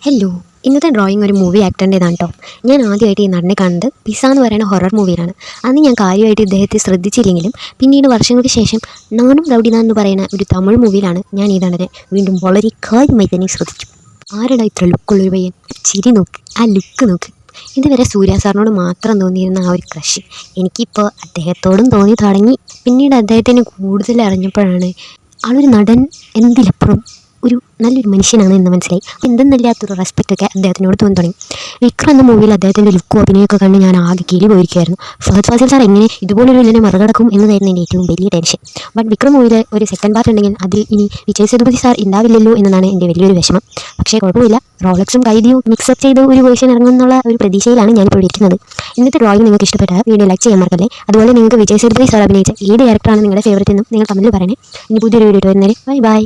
Hello. ഇന്നത്തെ drawing ഒരു movie ആക്ടറിൻ്റെതാണ് കേട്ടോ. ഞാൻ ആദ്യമായിട്ട് ഈ നടനെ കാണുന്നത് പിസ എന്ന് പറയുന്ന ഹൊറർ മൂവിയിലാണ്. അന്ന് ഞാൻ കാര്യമായിട്ട് ഇദ്ദേഹത്തെ ശ്രദ്ധിച്ചില്ലെങ്കിലും പിന്നീട് വർഷങ്ങൾക്ക് ശേഷം നാനും റൗഡിന എന്ന് പറയുന്ന ഒരു തമിഴ് മൂവിയിലാണ് ഞാൻ ഈ നടനെ വീണ്ടും വളരെ കാര്യമായി തന്നെ ശ്രദ്ധിച്ചു. ആരുടെ ഇത്ര ലുക്കുള്ളൊരു പയ്യൻ, ചിരി നോക്ക്, ആ ലുക്ക് നോക്ക്. ഇതുവരെ സൂര്യ സാറിനോട് മാത്രം തോന്നിയിരുന്ന ആ ഒരു ക്രഷ് എനിക്കിപ്പോൾ അദ്ദേഹത്തോടും തോന്നി തുടങ്ങി. പിന്നീട് അദ്ദേഹത്തിനെ കൂടുതൽ അറിഞ്ഞപ്പോഴാണ് ആളൊരു നടൻ എന്നതിലപ്പുറം ഒരു നല്ലൊരു മനുഷ്യനാണ് എന്ന് മനസ്സിലായി. എന്തെന്നില്ലാത്തൊരു റെസ്പെക്റ്റൊക്കെ അദ്ദേഹത്തിനോട് തോന്നി തുടങ്ങി. വിക്രം എന്ന മൂവിയിൽ അദ്ദേഹത്തിൻ്റെ ലുക്കും അഭിനയമൊക്കെ കണ്ട് ഞാൻ ആകെ കിളി പോയിരിക്കുമായിരുന്നു. ഫഹദ് ഫാസിൽ സാർ എങ്ങനെ ഇതുപോലൊരു ഇതിനെ മറികടക്കും എന്നതായിരുന്നു എൻ്റെ ഏറ്റവും വലിയ ടെൻഷൻ. ബട്ട് വിക്രം മൂവിയിൽ ഒരു സെക്കൻഡ് പാർട്ട് ഉണ്ടെങ്കിൽ അതിൽ ഇനി വിജയ് സേതുപതി സാർ ഉണ്ടാവില്ലല്ലോ എന്നതാണ് എൻ്റെ വലിയൊരു വിഷമം. പക്ഷേ കുഴപ്പമില്ല, റോളക്സും കൈദിയും മിക്സപ്പ് ചെയ്ത് ഒരു വേർഷൻ ഇറങ്ങുമെന്നുള്ള ഒരു പ്രതീക്ഷയിലാണ് ഞാനിപ്പോൾ ഇരിക്കുന്നത്. ഇന്നത്തെ ഡ്രോയിങ് നിങ്ങൾക്ക് ഇഷ്ടപ്പെട്ടാൽ വീഡിയോ ലൈക്ക് ചെയ്യാൻ മറക്കല്ലേ. അതുപോലെ നിങ്ങൾക്ക് വിജയ് സേതുപതി സാർ അഭിനയിച്ച ഏത് ക്യാരക്ടറാണ് നിങ്ങളുടെ ഫേവറേറ്റ് എന്നും നിങ്ങൾ കമൻറ്റിൽ പറയണേ. ഇനി പുതിയൊരു വീഡിയോ വരുന്നവരെ ബൈ ബൈ.